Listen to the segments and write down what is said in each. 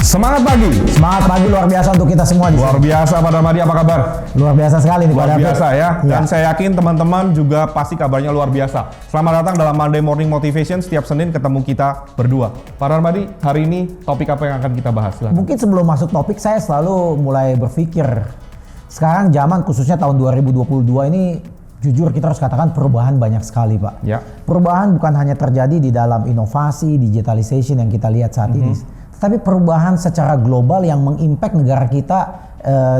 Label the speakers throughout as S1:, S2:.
S1: Semangat pagi.
S2: Semangat pagi luar biasa untuk kita semua di sini.
S1: Luar biasa Pak Darmadi, apa kabar?
S2: Luar biasa sekali nih Pak
S1: Luar
S2: David.
S1: biasa ya. Dan saya yakin teman-teman juga pasti kabarnya luar biasa. Selamat datang dalam Monday Morning Motivation. Setiap Senin ketemu kita berdua. Pak Darmadi, hari ini topik apa yang akan kita bahas? Silahkan.
S2: Mungkin sebelum masuk topik, saya selalu mulai berpikir sekarang zaman khususnya tahun 2022 ini, jujur kita harus katakan perubahan banyak sekali Pak.
S1: Ya.
S2: Perubahan bukan hanya terjadi di dalam inovasi, digitalization yang kita lihat saat ini, tapi perubahan secara global yang mengimpact negara kita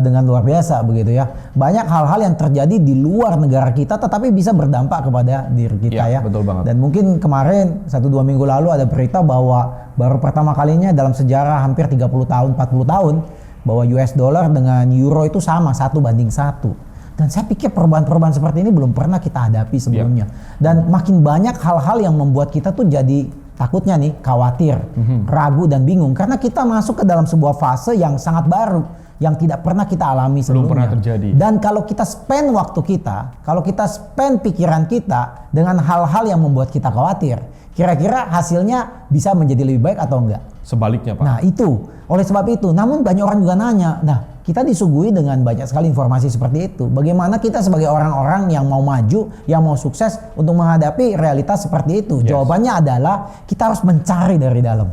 S2: dengan luar biasa begitu ya. Banyak hal-hal yang terjadi di luar negara kita tetapi bisa berdampak kepada diri kita ya.
S1: Betul banget.
S2: Dan mungkin kemarin 1-2 minggu lalu ada berita bahwa baru pertama kalinya dalam sejarah hampir 30 tahun, 40 tahun bahwa US dollar dengan euro itu sama 1:1. Dan saya pikir perubahan-perubahan seperti ini belum pernah kita hadapi sebelumnya. Dan makin banyak hal-hal yang membuat kita tuh jadi takutnya nih khawatir, ragu dan bingung karena kita masuk ke dalam sebuah fase yang sangat baru yang tidak pernah kita alami sebelumnya.
S1: Belum pernah terjadi.
S2: Dan kalau kita spend waktu kita, kalau kita spend pikiran kita dengan hal-hal yang membuat kita khawatir, kira-kira hasilnya bisa menjadi lebih baik atau enggak?
S1: Sebaliknya Pak.
S2: Nah itu, oleh sebab itu, namun banyak orang juga nanya, nah kita disuguhi dengan banyak sekali informasi seperti itu. Bagaimana kita sebagai orang-orang yang mau maju, yang mau sukses untuk menghadapi realitas seperti itu?
S1: Yes.
S2: Jawabannya adalah kita harus mencari dari dalam.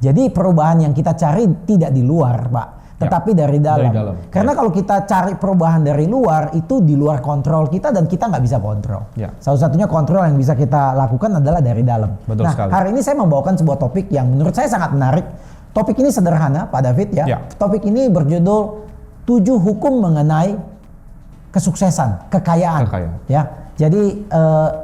S2: Jadi perubahan yang kita cari tidak di luar Pak, tetapi dari dalam. Karena kalau kita cari perubahan dari luar, itu di luar kontrol kita dan kita nggak bisa kontrol. Salah satunya kontrol yang bisa kita lakukan adalah dari dalam.
S1: Betul sekali.
S2: Hari ini saya membawakan sebuah topik yang menurut saya sangat menarik. Topik ini sederhana Pak David ya. Topik ini berjudul 7 hukum mengenai kesuksesan, kekayaan. Ya. Jadi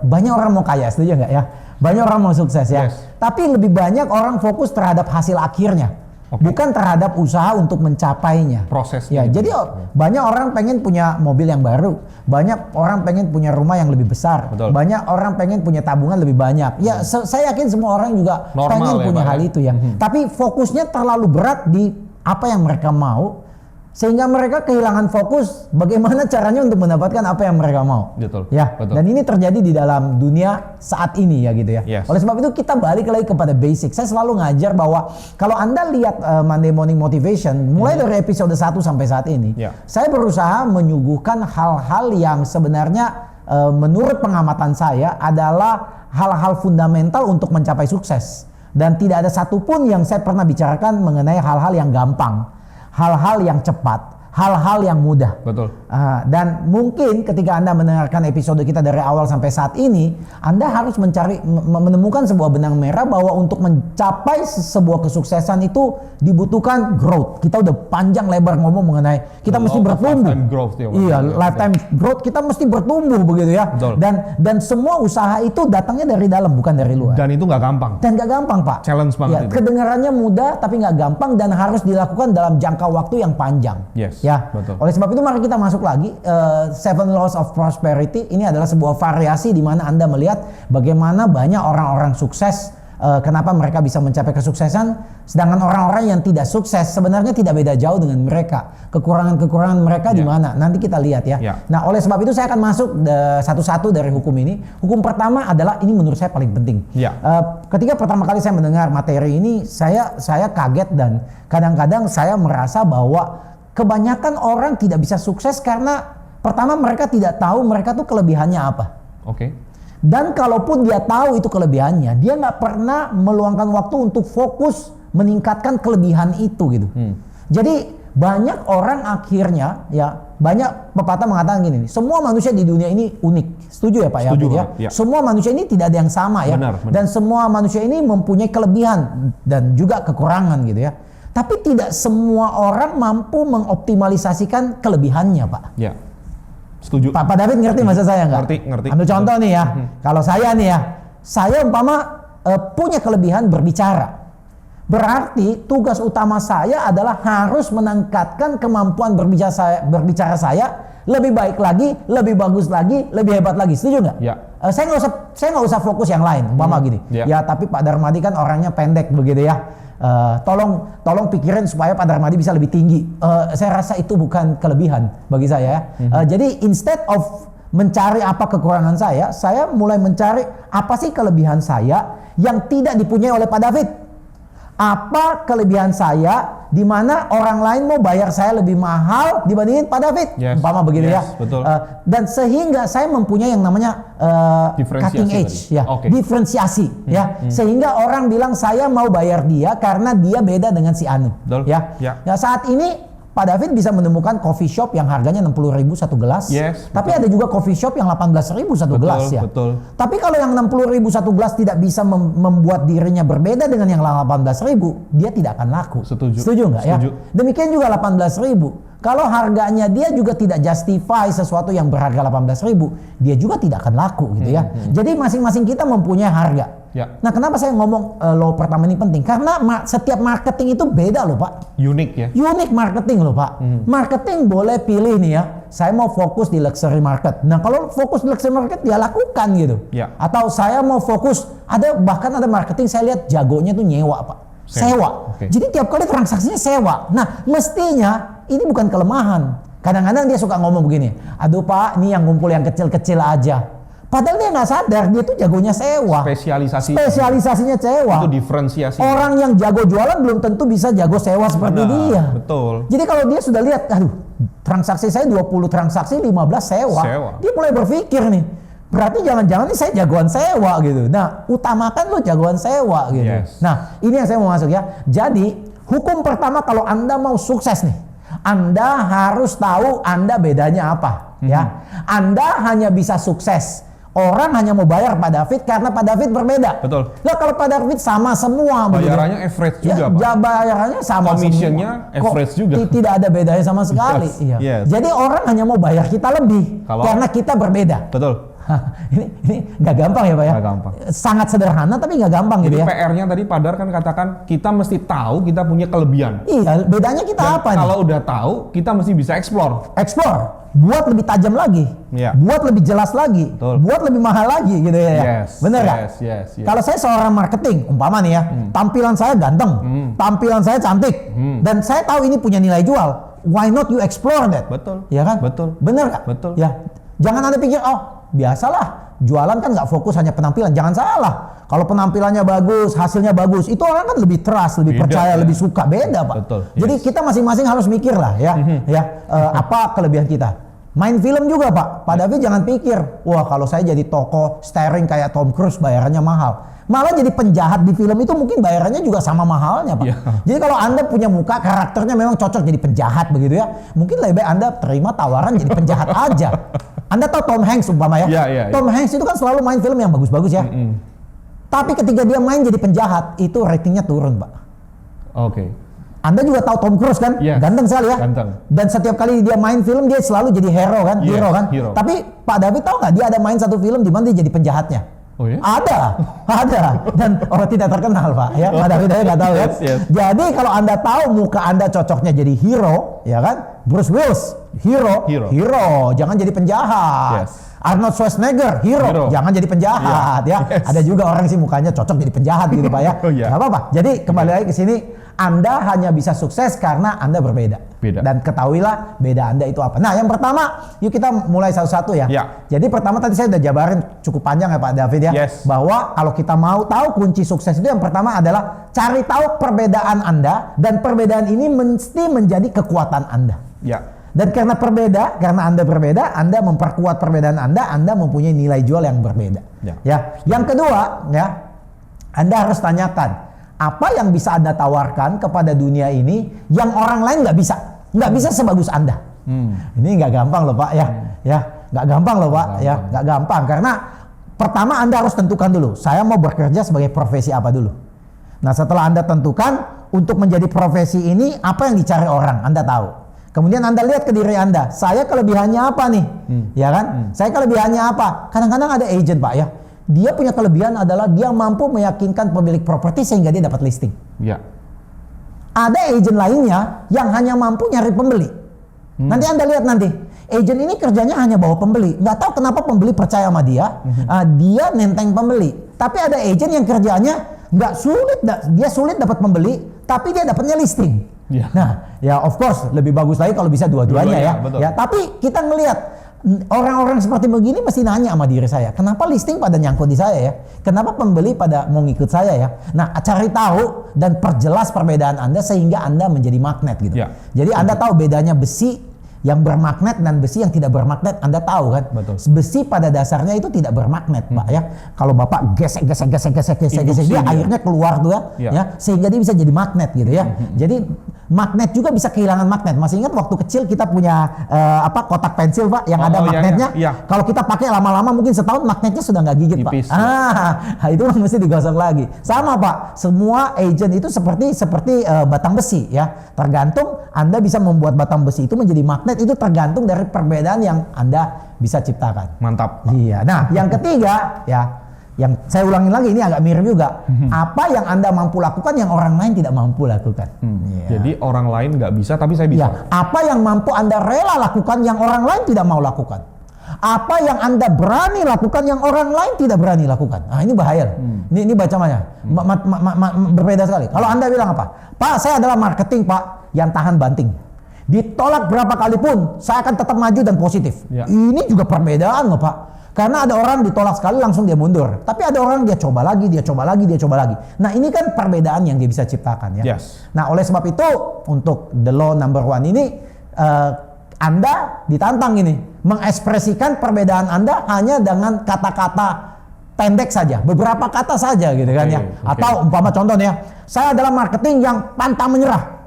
S2: banyak orang mau kaya, setuju nggak ya? Banyak orang mau sukses ya. Tapi lebih banyak orang fokus terhadap hasil akhirnya. Bukan terhadap usaha untuk mencapainya.
S1: Prosesnya.
S2: Ya, jadi banyak orang pengen punya mobil yang baru, banyak orang pengen punya rumah yang lebih besar, banyak orang pengen punya tabungan lebih banyak. Ya, saya yakin semua orang juga pengen punya hal itu ya. Tapi fokusnya terlalu berat di apa yang mereka mau, sehingga mereka kehilangan fokus bagaimana caranya untuk mendapatkan apa yang mereka mau. Dan ini terjadi di dalam dunia saat ini ya gitu ya. Oleh sebab itu kita balik lagi kepada basic. Saya selalu ngajar bahwa kalau Anda lihat Monday Morning Motivation mulai dari episode 1 sampai saat ini, saya berusaha menyuguhkan hal-hal yang sebenarnya menurut pengamatan saya adalah hal-hal fundamental untuk mencapai sukses. Dan tidak ada satupun yang saya pernah bicarakan mengenai hal-hal yang gampang, hal-hal yang cepat, hal-hal yang mudah. Dan mungkin ketika Anda mendengarkan episode kita dari awal sampai saat ini, Anda harus menemukan sebuah benang merah bahwa untuk mencapai sebuah kesuksesan itu dibutuhkan growth. Kita udah panjang lebar ngomong mengenai kita mesti bertumbuh. Lifetime growth, kita mesti bertumbuh begitu ya. Dan semua usaha itu datangnya dari dalam, bukan dari luar.
S1: Dan itu nggak gampang.
S2: Dan nggak gampang Pak.
S1: Challenge banget itu.
S2: Kedengarannya mudah tapi nggak gampang dan harus dilakukan dalam jangka waktu yang panjang. Oleh sebab itu mari kita masuk lagi 7 Laws of Prosperity. Ini adalah sebuah variasi di mana Anda melihat bagaimana banyak orang-orang sukses, kenapa mereka bisa mencapai kesuksesan, sedangkan orang-orang yang tidak sukses sebenarnya tidak beda jauh dengan mereka. Kekurangan-kekurangan mereka di mana? Nanti kita lihat ya. Nah, oleh sebab itu saya akan masuk satu-satu dari hukum ini. Hukum pertama adalah, ini menurut saya paling penting. Ketika pertama kali saya mendengar materi ini, saya kaget dan kadang-kadang saya merasa bahwa kebanyakan orang tidak bisa sukses karena pertama mereka tidak tahu mereka tuh kelebihannya apa. Dan kalaupun dia tahu itu kelebihannya, dia nggak pernah meluangkan waktu untuk fokus meningkatkan kelebihan itu gitu. Jadi banyak orang akhirnya ya, banyak pepatah mengatakan gini, semua manusia di dunia ini unik. Setuju ya Pak?
S1: Setuju
S2: ya? Semua manusia ini tidak ada yang sama ya. Dan semua manusia ini mempunyai kelebihan dan juga kekurangan gitu ya. Tapi tidak semua orang mampu mengoptimalisasikan kelebihannya Pak.
S1: Setuju.
S2: Pak David ngerti maksud saya nggak?
S1: Ngerti.
S2: Ambil contoh nih ya. Kalau saya nih ya, saya umpama punya kelebihan berbicara. Berarti tugas utama saya adalah harus meningkatkan kemampuan berbicara saya lebih baik lagi, lebih bagus lagi, lebih hebat lagi. Setuju nggak? Saya nggak usah fokus yang lain. Umpama gini. Ya tapi Pak Darmadi kan orangnya pendek begitu ya. Tolong pikirin supaya Pak Darmadi bisa lebih tinggi. Saya rasa itu bukan kelebihan bagi saya ya. Jadi instead of mencari apa kekurangan saya mulai mencari apa sih kelebihan saya yang tidak dipunyai oleh Pak David. Apa kelebihan saya di mana orang lain mau bayar saya lebih mahal dibandingin Pak David, umpama begitu ya.
S1: Betul.
S2: Dan sehingga saya mempunyai yang namanya cutting edge, diferensiasi, ya. Sehingga orang bilang saya mau bayar dia karena dia beda dengan si Anu, ya. Nah, saat ini Pak David bisa menemukan coffee shop yang harganya 60.000 satu gelas, tapi ada juga coffee shop yang 18.000 satu gelas ya. Tapi kalau yang 60.000 satu gelas tidak bisa membuat dirinya berbeda dengan yang 18.000, dia tidak akan laku. Setuju nggak ya? Demikian juga 18.000. Kalau harganya dia juga tidak justify sesuatu yang berharga 18.000, dia juga tidak akan laku gitu ya. Jadi masing-masing kita mempunyai harga. Nah, kenapa saya ngomong law pertama ini penting? Karena setiap marketing itu beda loh Pak.
S1: Unik ya?
S2: Unik marketing loh Pak. Marketing boleh pilih nih ya, saya mau fokus di luxury market. Nah, kalau fokus di luxury market dia lakukan gitu. Atau saya mau fokus, bahkan ada marketing saya lihat jagonya tuh nyewa Pak. Sewa. Jadi tiap kali transaksinya sewa. Nah, mestinya ini bukan kelemahan. Kadang-kadang dia suka ngomong begini, aduh Pak, ini yang ngumpul yang kecil-kecil aja. Padahal dia nggak sadar, dia tuh jagonya sewa. Spesialisasinya sewa.
S1: Itu diferensiasi.
S2: Orang yang jago jualan belum tentu bisa jago sewa seperti dia.
S1: Betul.
S2: Jadi kalau dia sudah lihat, aduh, transaksi saya 20 transaksi, 15 sewa. Dia mulai berpikir nih, berarti jangan-jangan nih saya jagoan sewa gitu. Nah, utamakan lo jagoan sewa gitu. Nah, ini yang saya mau masuk ya. Jadi, hukum pertama kalau Anda mau sukses nih, Anda harus tahu Anda bedanya apa. Ya, Anda hanya bisa sukses. Orang hanya mau bayar Pak David karena Pak David berbeda.
S1: Betul.
S2: Lah kalau Pak David sama semua,
S1: bayarannya average juga, Pak.
S2: Bayarannya sama
S1: Commissionnya average juga.
S2: Tidak ada bedanya sama sekali. Jadi orang hanya mau bayar kita lebih karena kita berbeda.
S1: Betul.
S2: Ini nggak gampang ya Pak ya?
S1: Nggak gampang.
S2: Sangat sederhana tapi nggak gampang gitu ya.
S1: Jadi PR-nya tadi Padar kan katakan kita mesti tahu kita punya kelebihan.
S2: Iya, bedanya kita
S1: dan
S2: apa nih?
S1: Kalau udah tahu, kita mesti bisa explore.
S2: Buat lebih tajam lagi, buat lebih jelas lagi, buat lebih mahal lagi gitu ya. Bener nggak? Kalau saya seorang marketing, umpama nih ya, tampilan saya ganteng, tampilan saya cantik, dan saya tahu ini punya nilai jual. Why not you explore that?
S1: Betul.
S2: Ya kan?
S1: Betul.
S2: Bener nggak?
S1: Betul.
S2: Ya. Jangan Anda pikir, oh biasalah, jualan kan nggak fokus hanya penampilan. Jangan salah. Kalau penampilannya bagus, hasilnya bagus, itu orang kan lebih trust, lebih percaya, lebih suka. Beda Pak.
S1: Betul.
S2: Jadi kita masing-masing harus mikir lah ya, apa kelebihan kita. Main film juga Pak. Pak David jangan pikir, wah kalau saya jadi tokoh starring kayak Tom Cruise bayarannya mahal. Malah jadi penjahat di film itu mungkin bayarannya juga sama mahalnya Pak. Jadi kalau Anda punya muka karakternya memang cocok jadi penjahat begitu ya, mungkin lebih baik Anda terima tawaran jadi penjahat aja. Anda tahu Tom Hanks umpama ya? Tom Hanks itu kan selalu main film yang bagus-bagus ya. Tapi ketika dia main jadi penjahat, itu ratingnya turun Pak. Anda juga tahu Tom Cruise kan? Ganteng sekali ya. Dan setiap kali dia main film dia selalu jadi hero kan? Hero. Tapi Pak David tahu nggak dia ada main satu film di mana dia jadi penjahatnya?
S1: Oh ya?
S2: Ada. Dan orang tidak terkenal Pak. Ya, Pak David aja nggak tahu ya. Jadi kalau Anda tahu muka Anda cocoknya jadi hero, ya kan? Bruce Willis, hero. Jangan jadi penjahat. Arnold Schwarzenegger, hero. Jangan jadi penjahat ya. Ada juga orang sih mukanya cocok jadi penjahat gitu Pak ya. Gak apa-apa. Jadi kembali lagi ke sini, Anda hanya bisa sukses karena Anda berbeda. Dan ketahuilah beda Anda itu apa. Nah, yang pertama, yuk kita mulai satu-satu ya. Jadi pertama tadi saya udah jabarin cukup panjang ya Pak David ya, bahwa kalau kita mau tahu kunci sukses itu yang pertama adalah cari tahu perbedaan Anda, dan perbedaan ini mesti menjadi kekuatan Anda. Dan karena Anda berbeda, Anda memperkuat perbedaan Anda mempunyai nilai jual yang berbeda. Yang kedua, ya, Anda harus tanyakan apa yang bisa Anda tawarkan kepada dunia ini yang orang lain nggak bisa sebagus Anda. Ini nggak gampang loh Pak ya, nggak gampang loh Pak ya, nggak gampang karena pertama Anda harus tentukan dulu, saya mau bekerja sebagai profesi apa dulu. Nah setelah Anda tentukan untuk menjadi profesi ini apa yang dicari orang, Anda tahu. Kemudian Anda lihat ke diri Anda, saya kelebihannya apa nih? Ya kan? Saya kelebihannya apa? Kadang-kadang ada agent Pak ya, dia punya kelebihan adalah dia mampu meyakinkan pemilik properti sehingga dia dapat listing. Ada agent lainnya yang hanya mampu nyari pembeli. Nanti Anda lihat nanti, agent ini kerjanya hanya bawa pembeli. Nggak tahu kenapa pembeli percaya sama dia, dia nenteng pembeli. Tapi ada agent yang kerjanya nggak sulit, dia sulit dapat pembeli, tapi dia dapatnya listing. Nah, ya of course lebih bagus lagi kalau bisa dua-duanya ya. Tapi kita ngelihat orang-orang seperti begini mesti nanya sama diri saya, kenapa listing pada nyangkut di saya ya? Kenapa pembeli pada mau ngikut saya ya? Nah, cari tahu dan perjelas perbedaan Anda sehingga Anda menjadi magnet gitu.
S1: Ya.
S2: Jadi Anda tahu bedanya besi yang bermagnet dan besi yang tidak bermagnet, Anda tahu kan?
S1: Betul.
S2: Besi pada dasarnya itu tidak bermagnet, Pak ya. Kalau Bapak gesek dia akhirnya keluar tuh ya, sehingga dia bisa jadi magnet gitu ya. Jadi magnet juga bisa kehilangan magnet. Masih ingat waktu kecil kita punya kotak pensil, Pak, yang ada magnetnya. Kalau kita pakai lama-lama mungkin setahun magnetnya sudah nggak gigit,
S1: Tipis,
S2: Pak. Itu mesti digosok lagi. Sama, Pak. Semua agent itu seperti batang besi ya. Tergantung Anda bisa membuat batang besi itu menjadi magnet, itu tergantung dari perbedaan yang Anda bisa ciptakan.
S1: Mantap, Pak.
S2: Iya. Nah, yang ketiga ya, yang saya ulangin lagi ini agak mirip juga. Apa yang Anda mampu lakukan yang orang lain tidak mampu lakukan.
S1: Jadi orang lain nggak bisa, tapi saya bisa.
S2: Ya. Apa yang mampu Anda rela lakukan yang orang lain tidak mau lakukan. Apa yang Anda berani lakukan yang orang lain tidak berani lakukan. Nah, ini bahaya. Ini bacanya. Berbeda sekali. Kalau Anda bilang apa? Pak, saya adalah marketing, Pak, yang tahan banting. Ditolak berapa kali pun, saya akan tetap maju dan positif.
S1: Ya.
S2: Ini juga perbedaan loh, Pak. Karena ada orang ditolak sekali langsung dia mundur. Tapi ada orang dia coba lagi. Nah, ini kan perbedaan yang dia bisa ciptakan ya.
S1: Yes.
S2: Nah, oleh sebab itu untuk the law number 1 ini Anda ditantang ini mengekspresikan perbedaan Anda hanya dengan kata-kata pendek saja, beberapa kata saja gitu kan ya. Atau umpama contoh nih ya, saya adalah marketing yang pantang menyerah.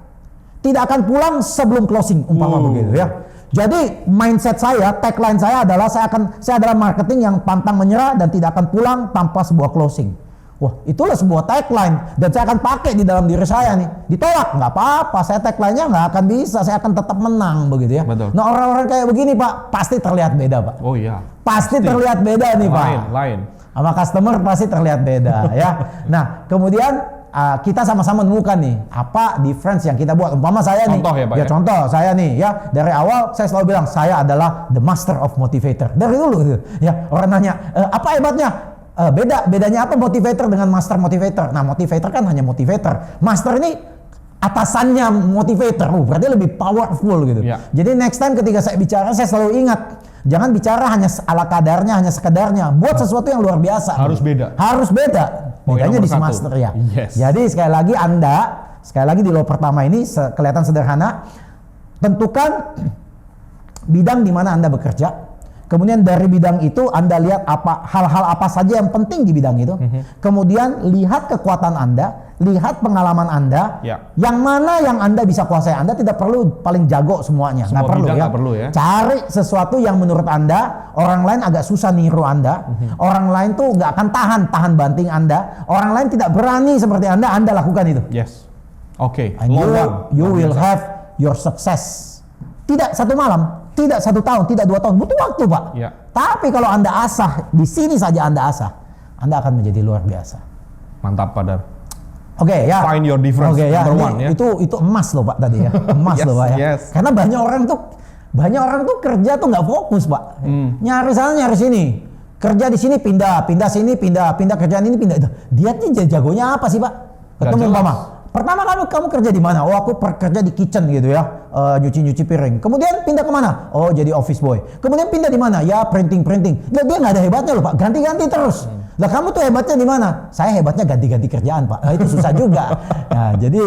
S2: Tidak akan pulang sebelum closing, umpama begitu ya. Jadi mindset saya, tagline saya adalah saya adalah marketing yang pantang menyerah dan tidak akan pulang tanpa sebuah closing. Wah, itulah sebuah tagline dan saya akan pakai di dalam diri saya nih. Ditolak nggak apa-apa, saya tagline-nya nggak akan bisa, saya akan tetap menang begitu ya.
S1: Betul.
S2: Nah, orang-orang kayak begini, Pak, pasti terlihat beda, Pak.
S1: Oh iya.
S2: Pasti terlihat beda nih, Pak.
S1: Lain.
S2: Sama customer pasti terlihat beda ya. Nah, kemudian kita sama-sama menemukan nih apa difference yang kita buat. Umpama saya
S1: contoh
S2: nih,
S1: ya, Pak,
S2: contoh saya nih ya, dari awal saya selalu bilang saya adalah the master of motivator. Dari dulu gitu. Ya, orang nanya, apa hebatnya? Bedanya apa motivator dengan master motivator? Nah, motivator kan hanya motivator. Master ini atasannya motivator. Berarti lebih powerful gitu.
S1: Ya.
S2: Jadi next time ketika saya bicara, saya selalu ingat, jangan bicara hanya ala kadarnya, hanya sekedarnya. Buat sesuatu yang luar biasa.
S1: Harus beda.
S2: Harus beda. Bedanya di master ya.
S1: Yes.
S2: Jadi sekali lagi di law pertama ini kelihatan sederhana. Tentukan bidang di mana Anda bekerja. Kemudian dari bidang itu Anda lihat hal-hal apa saja yang penting di bidang itu. Kemudian lihat kekuatan Anda, lihat pengalaman Anda.
S1: Ya.
S2: Yang mana yang Anda bisa kuasai. Anda tidak perlu paling jago semuanya. Nggak perlu ya. Cari sesuatu yang menurut Anda orang lain agak susah niru Anda. Orang lain tuh nggak akan tahan banting Anda. Orang lain tidak berani seperti Anda lakukan itu.
S1: Yes. Oke.
S2: And you will have your success. Tidak satu malam, tidak 1 tahun, tidak 2 tahun, butuh waktu, Pak.
S1: Ya.
S2: Tapi kalau Anda asah, di sini saja Anda asah, Anda akan menjadi luar biasa.
S1: Mantap, Pak Dar.
S2: Oke ya.
S1: Find your difference,
S2: ya.
S1: number 1 ya.
S2: Itu emas loh, Pak, tadi ya. Emas loh, Pak ya.
S1: Yes.
S2: Karena banyak orang tuh kerja tuh nggak fokus, Pak. Nyari sana, nyari sini. Kerja di sini pindah sini, pindah kerjaan ini pindah itu. Dia nih jagonya apa sih, Pak? Ketemu Mama. Pertama kamu kerja di mana? Oh, aku kerja di kitchen gitu ya, nyuci piring. Kemudian pindah kemana? Oh, jadi office boy. Kemudian pindah di mana? Ya printing. Nah, dia nggak ada hebatnya loh, Pak. Ganti terus. Lah kamu tuh hebatnya di mana? Saya hebatnya ganti kerjaan, Pak. Nah, itu susah juga. Nah, jadi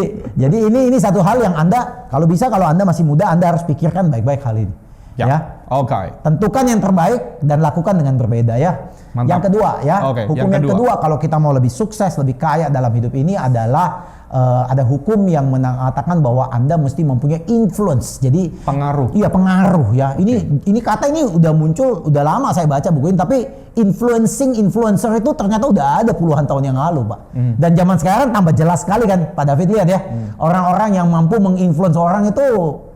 S2: ini satu hal yang Anda kalau Anda masih muda, Anda harus pikirkan baik-baik hal ini. Ya.
S1: Oke.
S2: Tentukan yang terbaik dan lakukan dengan berbeda ya.
S1: Mantap.
S2: Yang kedua ya, hukum yang kedua kalau kita mau lebih sukses, lebih kaya dalam hidup ini adalah ada hukum yang mengatakan bahwa Anda mesti mempunyai influence. Jadi
S1: pengaruh.
S2: Iya, pengaruh ya. Ini kata ini udah muncul, udah lama saya baca buku ini, tapi influencer itu ternyata udah ada puluhan tahun yang lalu, Pak. Dan zaman sekarang tambah jelas sekali kan, Pak David lihat ya. Orang-orang yang mampu menginfluence orang itu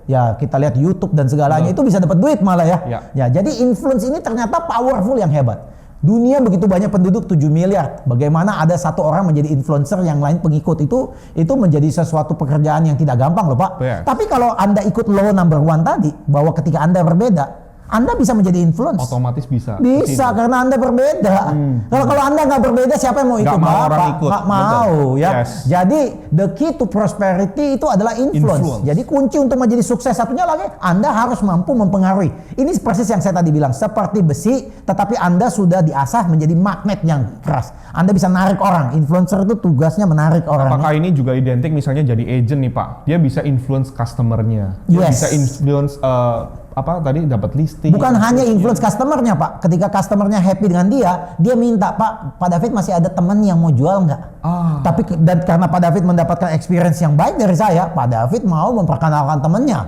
S2: ya kita lihat YouTube dan segalanya itu bisa dapat duit malah ya. Ya, jadi influence ini ternyata powerful yang hebat. Dunia begitu banyak penduduk 7 miliar. Bagaimana ada satu orang menjadi influencer yang lain pengikut itu menjadi sesuatu pekerjaan yang tidak gampang loh, Pak.
S1: Yes.
S2: Tapi kalau Anda ikut law number 1 tadi, bahwa ketika Anda berbeda, Anda bisa menjadi influence.
S1: Otomatis bisa.
S2: Bisa karena Anda berbeda. Kalau Anda nggak berbeda, siapa yang mau ikut?
S1: Nggak mau orang ikut.
S2: Nggak mau ya.
S1: Yes.
S2: Jadi the key to prosperity itu adalah influence. Jadi kunci untuk menjadi sukses satunya lagi, Anda harus mampu mempengaruhi. Ini persis yang saya tadi bilang, seperti besi, tetapi Anda sudah diasah menjadi magnet yang keras. Anda bisa narik orang. Influencer itu tugasnya menarik orang.
S1: Apakah ini juga identik misalnya jadi agent nih Pak? Dia bisa influence customer-nya. Dia bisa influence tadi dapat listing.
S2: Bukan hanya influence customer-nya Pak. Ketika customer-nya happy dengan dia minta, Pak David masih ada teman yang mau jual nggak? Tapi dan karena Pak David mendapatkan experience yang baik dari saya, Pak David mau memperkenalkan temannya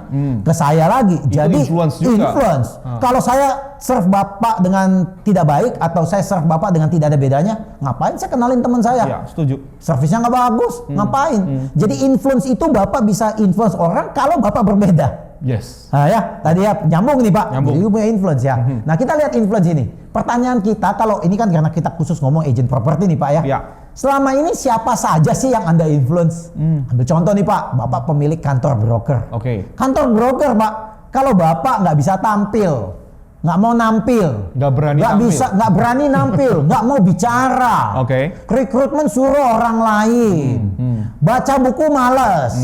S2: ke saya lagi.
S1: Itu
S2: jadi
S1: influence.
S2: Kalau saya serve Bapak dengan tidak baik atau saya serve Bapak dengan tidak ada bedanya, ngapain saya kenalin teman saya?
S1: Iya, setuju.
S2: Servisnya nggak bagus, ngapain? Jadi influence itu Bapak bisa influence orang kalau Bapak berbeda.
S1: Yes.
S2: Ya, tadi ya nyambung nih Pak. Jadi punya influence ya. Nah kita lihat influence ini. Pertanyaan kita, kalau ini kan karena kita khusus ngomong agent property nih Pak ya.
S1: Ya.
S2: Selama ini siapa saja sih yang Anda influence? Ambil contoh nih Pak, Bapak pemilik kantor broker. Kantor broker Pak, kalau Bapak nggak bisa tampil, nggak mau nampil,
S1: nggak
S2: berani nampil, nggak mau bicara, rekrutmen suruh orang lain, baca buku malas.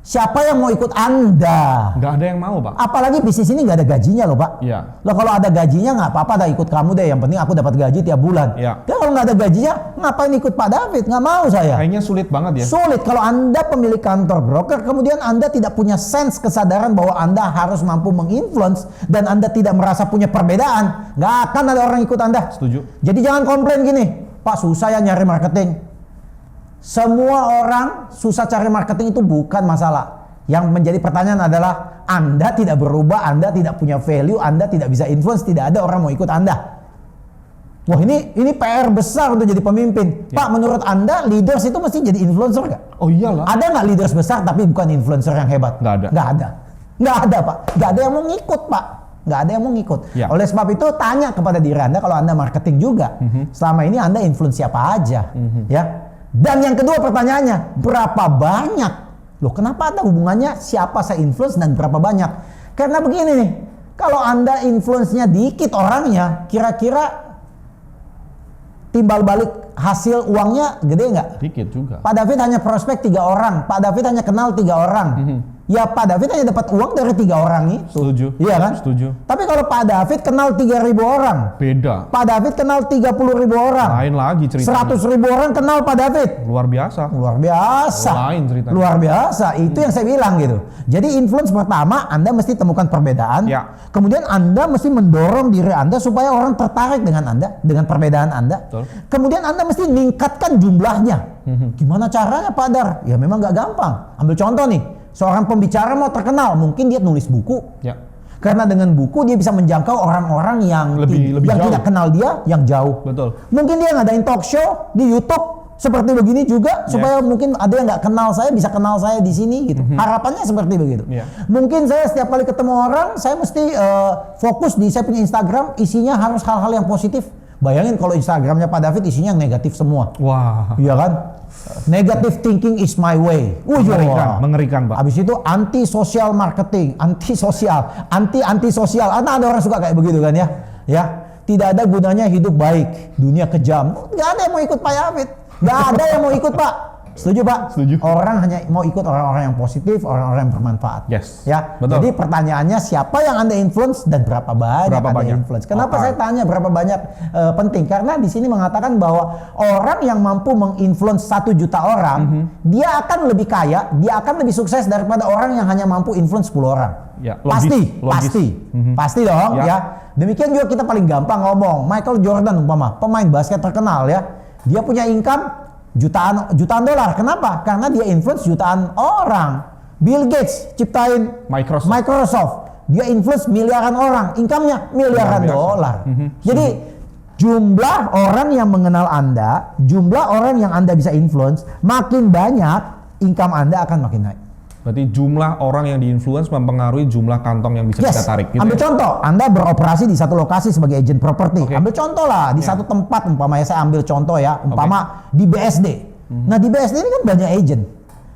S2: Siapa yang mau ikut Anda?
S1: Nggak ada yang mau Pak.
S2: Apalagi bisnis ini nggak ada gajinya loh Pak.
S1: Iya.
S2: Loh kalau ada gajinya nggak apa-apa, dah ikut kamu deh. Yang penting aku dapat gaji tiap bulan.
S1: Iya.
S2: Kalau nggak ada gajinya, ngapain ikut Pak David? Nggak mau saya.
S1: Kayaknya sulit banget ya.
S2: Sulit kalau Anda pemilik kantor broker, kemudian Anda tidak punya sense kesadaran bahwa Anda harus mampu menginfluence dan Anda tidak merasa punya perbedaan, nggak akan ada orang ikut Anda.
S1: Setuju.
S2: Jadi jangan komplain gini, Pak susah ya nyari marketing. Semua orang susah cari marketing itu bukan masalah. Yang menjadi pertanyaan adalah Anda tidak berubah, Anda tidak punya value, Anda tidak bisa influence, tidak ada orang mau ikut Anda. Wah ini PR besar untuk jadi pemimpin. Pak menurut Anda leaders itu mesti jadi influencer nggak?
S1: Oh iyalah.
S2: Ada nggak leaders besar tapi bukan influencer yang hebat?
S1: Nggak ada.
S2: Nggak ada Pak. Nggak ada yang mau ngikut Pak. Nggak ada yang mau ngikut.
S1: Ya.
S2: Oleh sebab itu tanya kepada diri Anda kalau Anda marketing juga. Selama ini Anda influence siapa aja, ya. Dan yang kedua pertanyaannya, berapa banyak? Loh kenapa ada hubungannya siapa saya influence dan berapa banyak? Karena begini nih, kalau Anda influence-nya dikit orangnya, kira-kira timbal balik hasil uangnya gede nggak?
S1: Dikit juga.
S2: Pak David hanya prospek 3 orang, Pak David hanya kenal 3 orang. Ya Pak David hanya dapat uang dari 3 orang itu.
S1: Setuju.
S2: Iya kan?
S1: Setuju.
S2: Tapi kalau Pak David kenal 3.000 orang.
S1: Beda.
S2: Pak David kenal 30.000 orang.
S1: Lain lagi ceritanya.
S2: 100.000 orang kenal Pak David.
S1: Luar biasa.
S2: Luar biasa.
S1: Lain ceritanya.
S2: Luar biasa. Itu yang saya bilang gitu. Jadi influence pertama Anda mesti temukan perbedaan.
S1: Ya.
S2: Kemudian Anda mesti mendorong diri Anda supaya orang tertarik dengan Anda, dengan perbedaan Anda.
S1: Betul.
S2: Kemudian Anda mesti meningkatkan jumlahnya. Gimana caranya Pak Dar? Ya memang nggak gampang. Ambil contoh nih. Seorang pembicara mau terkenal, mungkin dia nulis buku.
S1: Ya.
S2: Karena dengan buku dia bisa menjangkau orang-orang yang
S1: lebih
S2: tidak kenal dia, yang jauh.
S1: Betul.
S2: Mungkin dia ngadain talk show di YouTube seperti begini juga, supaya mungkin ada yang nggak kenal saya bisa kenal saya di sini gitu. Harapannya seperti begitu. Mungkin saya setiap kali ketemu orang, saya mesti fokus di saya punya Instagram, isinya harus hal-hal yang positif. Bayangin kalau Instagramnya Pak David isinya yang negatif semua.
S1: Wah.
S2: Iya kan? Negative thinking is my way.
S1: Mengerikan Pak.
S2: Habis itu anti-social marketing, anti-sosial. Ada orang suka kayak begitu kan ya? Ya, tidak ada gunanya hidup baik, dunia kejam. Nggak ada yang mau ikut Pak David. Nggak ada yang mau ikut Pak. Setuju Pak?
S1: Setuju.
S2: Orang hanya mau ikut orang-orang yang positif, orang-orang yang bermanfaat.
S1: Yes.
S2: Ya.
S1: Betul.
S2: Jadi pertanyaannya siapa yang Anda influence dan berapa banyak Anda influence? Kenapa saya tanya berapa banyak penting? Karena di sini mengatakan bahwa orang yang mampu menginfluence 1 juta orang, dia akan lebih kaya, dia akan lebih sukses daripada orang yang hanya mampu influence 10 orang.
S1: Ya, logis.
S2: Pasti dong ya. Demikian juga kita paling gampang ngomong Michael Jordan umpama, pemain basket terkenal ya. Dia punya income jutaan dolar. Kenapa? Karena dia influence jutaan orang. Bill Gates ciptain Microsoft. Dia influence miliaran orang. Income-nya miliaran dolar. Jadi jumlah orang yang mengenal Anda, jumlah orang yang Anda bisa influence, makin banyak income Anda akan makin naik.
S1: Berarti jumlah orang yang diinfluence mempengaruhi jumlah kantong yang bisa kita tarik. Gitu.
S2: Ambil contoh, Anda beroperasi di satu lokasi sebagai agent properti. Ambil contoh lah di satu tempat, umpamanya saya ambil contoh ya, di BSD. Nah di BSD ini kan banyak agent.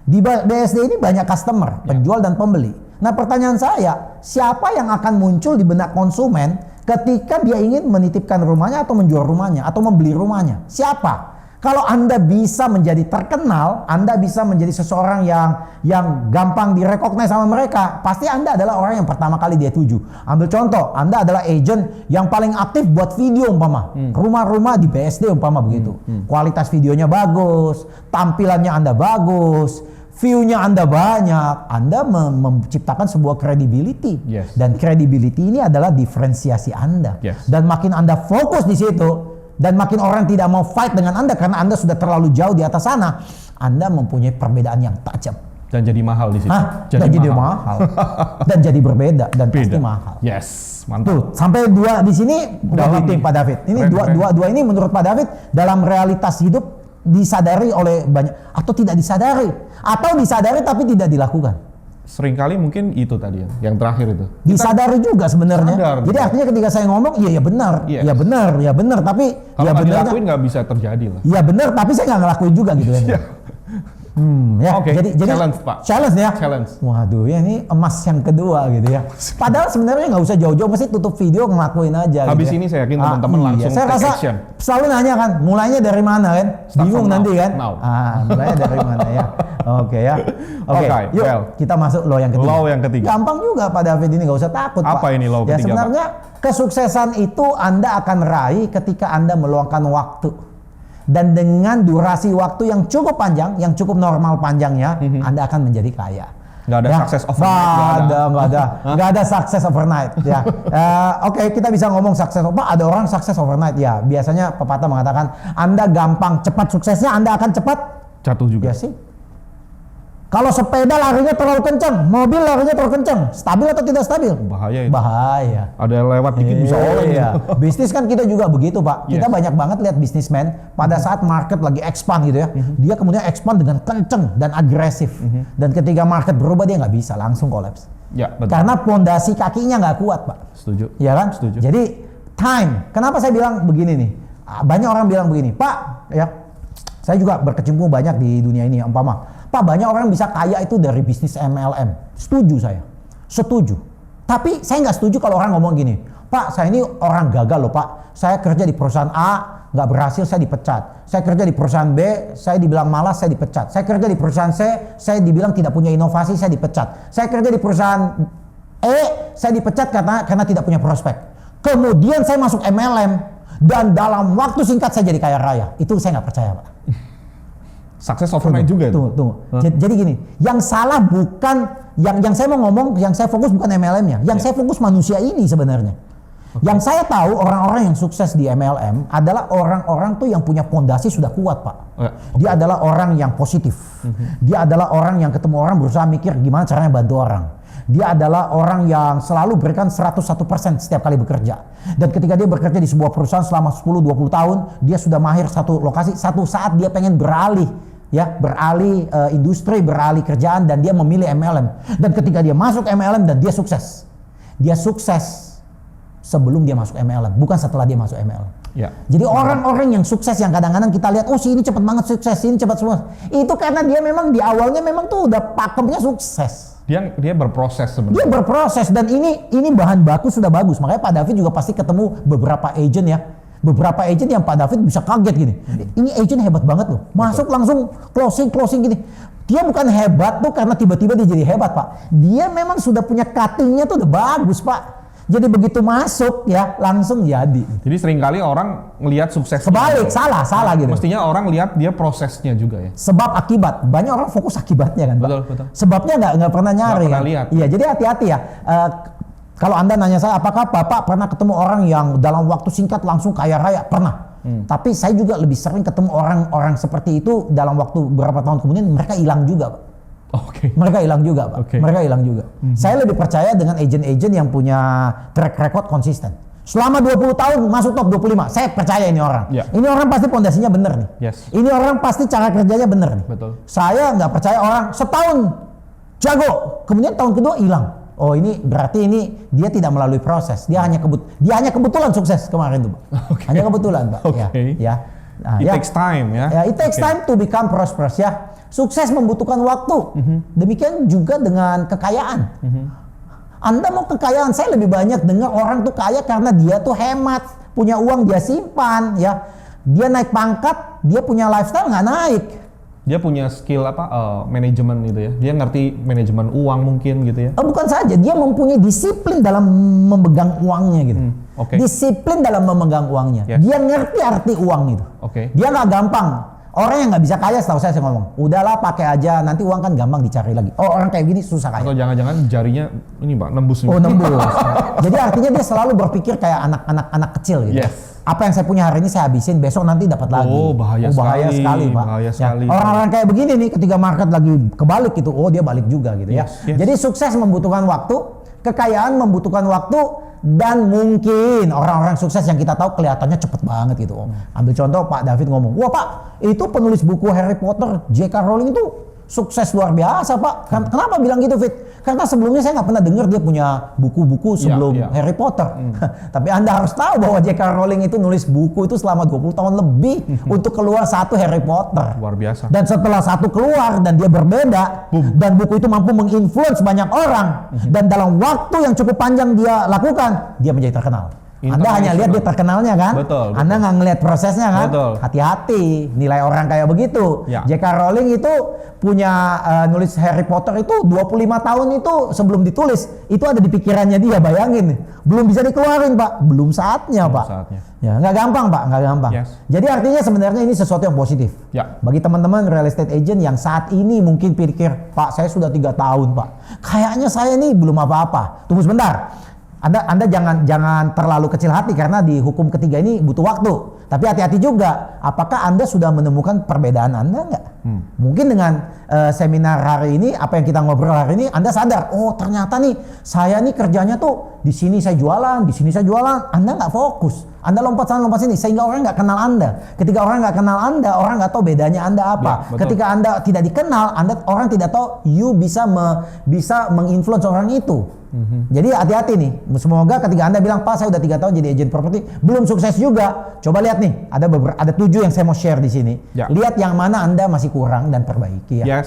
S2: Di BSD ini banyak customer, penjual dan pembeli. Nah pertanyaan saya, siapa yang akan muncul di benak konsumen ketika dia ingin menitipkan rumahnya atau menjual rumahnya atau membeli rumahnya? Siapa? Kalau Anda bisa menjadi terkenal, Anda bisa menjadi seseorang yang gampang direkognize sama mereka, pasti Anda adalah orang yang pertama kali dia tuju. Ambil contoh, Anda adalah agent yang paling aktif buat video umpama. Rumah-rumah di BSD umpama begitu. Kualitas videonya bagus, tampilannya Anda bagus, view-nya Anda banyak, Anda menciptakan sebuah credibility. Dan credibility ini adalah diferensiasi Anda. Dan makin Anda fokus di situ, dan makin orang tidak mau fight dengan Anda karena Anda sudah terlalu jauh di atas sana, Anda mempunyai perbedaan yang tajam.
S1: Dan jadi mahal di situ.
S2: Jadi mahal. Dan jadi berbeda dan pasti mahal.
S1: Yes, mantap.
S2: Tuh, sampai dua di sini udah meeting Pak David. Ini dua ini menurut Pak David dalam realitas hidup disadari oleh banyak atau tidak disadari, atau disadari tapi tidak dilakukan.
S1: Seringkali mungkin itu tadi yang terakhir itu.
S2: Disadari juga sebenarnya. Jadi artinya ketika saya ngomong, iya benar, ya benar, tapi
S1: kalau nggak dilakuin nggak bisa terjadi lah.
S2: Iya benar, tapi saya nggak ngelakuin juga gitu ya. Jadi
S1: challenge Pak.
S2: Challenge ya.
S1: Challenge.
S2: Waduh, ya ini emas yang kedua gitu ya. Padahal sebenarnya nggak usah jauh-jauh, mesti tutup video ngelakuin aja.
S1: Habis
S2: gitu
S1: ini saya yakin teman-teman langsung
S2: saya
S1: take
S2: rasa
S1: action.
S2: Selalu nanya kan, mulainya dari mana kan? Bingung nanti kan? Mulainya dari mana ya? Oke ya. Oke, yuk kita masuk law yang ketiga.
S1: Law yang ketiga.
S2: Gampang juga Pak David, ini nggak usah takut Pak.
S1: Apa ini law ketiga?
S2: Ya sebenarnya kesuksesan itu Anda akan raih ketika Anda meluangkan waktu. Dan dengan durasi waktu yang cukup panjang, yang cukup normal panjangnya, Anda akan menjadi kaya.
S1: Nggak ada sukses overnight.
S2: Nggak ada sukses overnight. Ya. Oke, kita bisa ngomong sukses. Pak, ada orang sukses overnight ya. Biasanya pepatah mengatakan, Anda gampang cepat suksesnya, Anda akan cepat
S1: jatuh juga.
S2: Ya sih. Kalau sepeda larinya terlalu kencang, mobil larinya terlalu kencang, stabil atau tidak stabil?
S1: Bahaya itu.
S2: Bahaya.
S1: Ada yang lewat dikit bisa oleng.
S2: Iya. Bisnis kan kita juga begitu Pak. Kita banyak banget lihat bisnismen pada saat market lagi expand gitu ya. Dia kemudian expand dengan kenceng dan agresif. Dan ketika market berubah dia nggak bisa, langsung kolaps.
S1: Ya, betul.
S2: Karena pondasi kakinya nggak kuat Pak.
S1: Setuju.
S2: Iya kan?
S1: Setuju.
S2: Jadi time. Kenapa saya bilang begini nih? Banyak orang bilang begini, Pak, ya. Saya juga berkecimpung banyak di dunia ini, umpama. Pak, banyak orang bisa kaya itu dari bisnis MLM. Setuju saya. Setuju. Tapi saya nggak setuju kalau orang ngomong gini, Pak, saya ini orang gagal loh Pak. Saya kerja di perusahaan A, nggak berhasil, saya dipecat. Saya kerja di perusahaan B, saya dibilang malas, saya dipecat. Saya kerja di perusahaan C, saya dibilang tidak punya inovasi, saya dipecat. Saya kerja di perusahaan E, saya dipecat karena tidak punya prospek. Kemudian saya masuk MLM, dan dalam waktu singkat saya jadi kaya raya. Itu saya nggak percaya Pak.
S1: Sukses overnight juga itu.
S2: Tunggu. Jadi gini, yang salah bukan yang saya mau ngomong, yang saya fokus bukan MLM-nya. Yang saya fokus manusia ini sebenarnya. Yang saya tahu orang-orang yang sukses di MLM adalah orang-orang tuh yang punya pondasi sudah kuat Pak. Dia adalah orang yang positif. Dia adalah orang yang ketemu orang berusaha mikir gimana caranya bantu orang. Dia adalah orang yang selalu berikan 101% setiap kali bekerja. Dan ketika dia bekerja di sebuah perusahaan selama 10-20 tahun, dia sudah mahir satu lokasi, satu saat dia pengen beralih industri, beralih kerjaan, dan dia memilih MLM. Dan ketika dia masuk MLM dan dia sukses. Dia sukses sebelum dia masuk MLM, bukan setelah dia masuk MLM.
S1: Ya.
S2: Jadi orang-orang yang sukses yang kadang-kadang kita lihat, oh si ini cepat banget sukses, ini cepat semua. Itu karena dia memang di awalnya memang tuh udah pakemnya sukses.
S1: Dia berproses sebenarnya.
S2: Dia berproses, dan ini bahan baku sudah bagus. Makanya Pak David juga pasti ketemu beberapa agent ya. Beberapa agent yang Pak David bisa kaget gini. Ini agent hebat banget loh. Masuk langsung closing gini. Dia bukan hebat tuh karena tiba-tiba dia jadi hebat Pak. Dia memang sudah punya cuttingnya tuh udah bagus Pak. Jadi begitu masuk ya langsung jadi.
S1: Jadi seringkali orang ngelihat sukses.
S2: Kebalik, salah gitu.
S1: Mestinya orang lihat dia prosesnya juga ya.
S2: Sebab akibat, banyak orang fokus akibatnya kan Pak.
S1: Betul.
S2: Sebabnya nggak pernah nyari.
S1: Nggak pernah lihat.
S2: Iya, jadi hati-hati ya. Kalau Anda nanya saya, apakah Bapak pernah ketemu orang yang dalam waktu singkat langsung kaya raya? Pernah. Tapi saya juga lebih sering ketemu orang-orang seperti itu dalam waktu beberapa tahun kemudian mereka hilang juga Pak. Mereka hilang juga Pak. Mereka hilang juga. Saya lebih percaya dengan agent-agent yang punya track record konsisten. Selama 20 tahun masuk top 25. Saya percaya ini orang. Ini orang pasti pondasinya benar nih. Ini orang pasti cara kerjanya benar nih.
S1: Betul.
S2: Saya nggak percaya orang setahun jago, kemudian tahun kedua hilang. Oh ini berarti ini dia tidak melalui proses. Dia hanya kebetulan sukses kemarin tuh Pak. Hanya kebetulan Pak. Ya. Nah,
S1: It takes time ya.
S2: It takes time to become prosperous ya. Sukses membutuhkan waktu. Demikian juga dengan kekayaan. Anda mau kekayaan, saya lebih banyak dengar orang tuh kaya karena dia tuh hemat, punya uang dia simpan ya. Dia naik pangkat, dia punya lifestyle nggak naik.
S1: Dia punya skill manajemen gitu ya. Dia ngerti manajemen uang mungkin gitu ya.
S2: Bukan saja, dia mempunyai disiplin dalam memegang uangnya gitu. Disiplin dalam memegang uangnya.
S1: Yes.
S2: Dia ngerti arti uang itu. Dia nggak gampang. Orang yang nggak bisa kaya, setahu saya ngomong, udahlah pakai aja, nanti uang kan gampang dicari lagi. Oh, orang kayak gini susah kaya.
S1: Atau jangan-jangan jarinya ini Pak, nembus.
S2: Oh, nembus. Jadi artinya dia selalu berpikir kayak anak kecil gitu.
S1: Yes.
S2: Apa yang saya punya hari ini saya habisin, besok nanti dapat lagi.
S1: Oh, bahaya
S2: sekali, Pak.
S1: Bahaya sekali.
S2: Orang-orang kayak begini nih, ketika market lagi kebalik gitu, oh dia balik juga gitu ya. Jadi sukses membutuhkan waktu, kekayaan membutuhkan waktu, dan mungkin orang-orang sukses yang kita tahu kelihatannya cepet banget gitu. Ambil contoh Pak David ngomong, wah Pak, itu penulis buku Harry Potter, J.K. Rowling itu sukses luar biasa Pak. Kenapa bilang gitu Fit? Karena sebelumnya saya nggak pernah dengar dia punya buku-buku sebelum Harry Potter. Tapi Anda harus tahu bahwa J.K. Rowling itu nulis buku itu selama 20 tahun lebih untuk keluar satu Harry Potter.
S1: Luar biasa.
S2: Dan setelah satu keluar dan dia berbeda, dan buku itu mampu menginfluence banyak orang, dan dalam waktu yang cukup panjang dia lakukan, dia menjadi terkenal. Anda hanya lihat dia terkenalnya kan?
S1: Betul.
S2: Anda nggak ngelihat prosesnya kan?
S1: Betul.
S2: Hati-hati, nilai orang kayak begitu. J.K. Rowling itu punya nulis Harry Potter itu 25 tahun itu sebelum ditulis. Itu ada di pikirannya dia, bayangin. Belum bisa dikeluarin Pak, belum saatnya Pak. Ya, nggak gampang Pak, nggak gampang. Jadi artinya sebenarnya ini sesuatu yang positif. Bagi teman-teman real estate agent yang saat ini mungkin pikir, Pak saya sudah 3 tahun Pak. Kayaknya saya ini belum apa-apa. Tunggu sebentar. Anda jangan terlalu kecil hati karena di hukum ketiga ini butuh waktu. Tapi hati-hati juga, apakah Anda sudah menemukan perbedaan Anda nggak? Mungkin dengan seminar hari ini, apa yang kita ngobrol hari ini, Anda sadar, oh ternyata nih saya nih kerjanya tuh di sini saya jualan, di sini saya jualan. Anda nggak fokus, Anda lompat sana lompat sini, sehingga orang nggak kenal Anda. Ketika orang nggak kenal Anda, orang nggak tahu bedanya Anda apa. Ketika Anda tidak dikenal, orang tidak tahu you bisa menginfluence orang itu. Jadi hati-hati nih. Semoga ketika Anda bilang, Pak saya udah 3 tahun jadi agent properti, belum sukses juga. Coba lihat nih, ada 7 yang saya mau share di sini. Lihat yang mana Anda masih kurang dan perbaiki ya.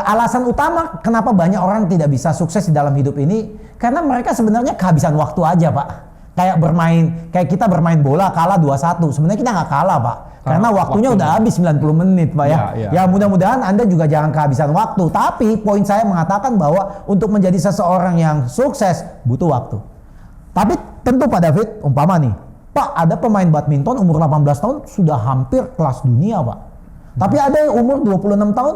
S2: Alasan utama kenapa banyak orang tidak bisa sukses di dalam hidup ini, karena mereka sebenarnya kehabisan waktu aja Pak. Kayak kita bermain bola kalah 2-1. Sebenarnya kita nggak kalah Pak. Karena waktunya udah habis 90 menit Pak ya. Ya mudah-mudahan Anda juga jangan kehabisan waktu. Tapi poin saya mengatakan bahwa untuk menjadi seseorang yang sukses butuh waktu. Tapi tentu Pak David, umpama nih, Pak ada pemain badminton umur 18 tahun sudah hampir kelas dunia Pak. Tapi ada yang umur 26 tahun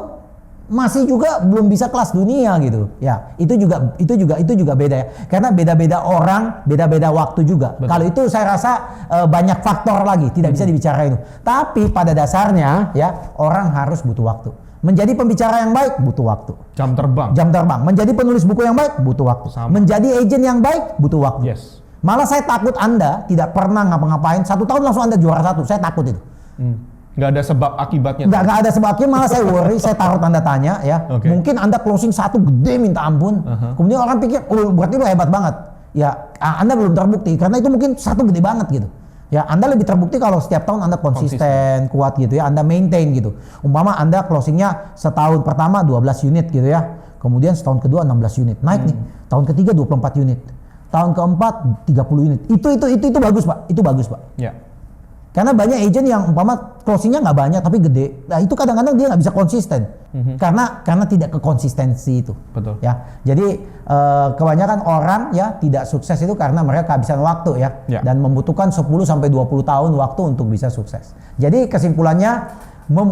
S2: masih juga belum bisa kelas dunia gitu. Ya, itu juga beda ya. Karena beda-beda orang, beda-beda waktu juga. Kalau itu saya rasa banyak faktor lagi, tidak bisa dibicarain itu. Tapi pada dasarnya ya, orang harus butuh waktu. Menjadi pembicara yang baik butuh waktu.
S1: Jam terbang.
S2: Menjadi penulis buku yang baik butuh waktu. Menjadi agent yang baik butuh waktu. Malah saya takut Anda tidak pernah ngapa-ngapain 1 tahun langsung Anda juara 1. Saya takut itu.
S1: Nggak ada sebab akibatnya.
S2: Nggak ada sebab akibat, malah saya worry, saya taruh tanda tanya ya. Mungkin Anda closing 1 gede minta ampun. Kemudian orang pikir, oh berarti lu hebat banget. Ya, Anda belum terbukti karena itu mungkin 1 gede banget gitu. Ya, Anda lebih terbukti kalau setiap tahun Anda konsisten, kuat gitu ya. Anda maintain gitu. Umpama Anda closingnya setahun pertama 12 unit gitu ya. Kemudian setahun kedua 16 unit. Naik nih. Tahun ketiga 24 unit. Tahun keempat 30 unit. Itu bagus Pak. Itu bagus Pak.
S1: Ya.
S2: Karena banyak agent yang umpama closingnya nggak banyak tapi gede, nah itu kadang-kadang dia nggak bisa konsisten karena tidak kekonsistensi itu.
S1: Betul.
S2: Ya, jadi kebanyakan orang ya tidak sukses itu karena mereka kehabisan waktu ya. Dan membutuhkan 10 sampai 20 tahun waktu untuk bisa sukses. Jadi kesimpulannya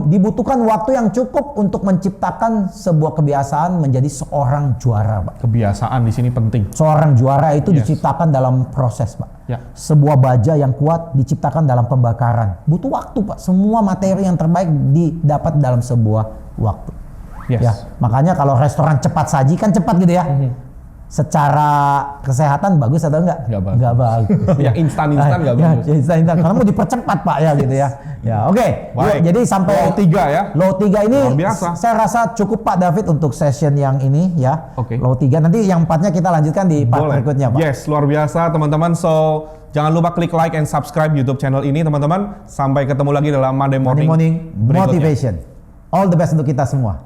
S2: dibutuhkan waktu yang cukup untuk menciptakan sebuah kebiasaan menjadi seorang juara, Pak.
S1: Kebiasaan di sini penting.
S2: Seorang juara itu diciptakan dalam proses, Pak. Sebuah baja yang kuat diciptakan dalam pembakaran. Butuh waktu, Pak. Semua materi yang terbaik didapat dalam sebuah waktu. Ya, makanya kalau restoran cepat saji kan cepat gitu ya. secara kesehatan bagus atau enggak?
S1: Enggak bagus. Yang instan-instan enggak bagus.
S2: Ya, instan-instan. Karena mau dipercepat Pak ya gitu ya. Ya oke. Jadi sampai
S1: low 3 ya.
S2: Low 3 ini
S1: biasa.
S2: Saya rasa cukup Pak David untuk session yang ini ya.
S1: Oke.
S2: Low 3. Nanti yang 4-nya kita lanjutkan di part berikutnya Pak.
S1: Yes, luar biasa teman-teman. So jangan lupa klik like and subscribe YouTube channel ini teman-teman. Sampai ketemu lagi dalam Monday Morning
S2: Motivation. All the best untuk kita semua.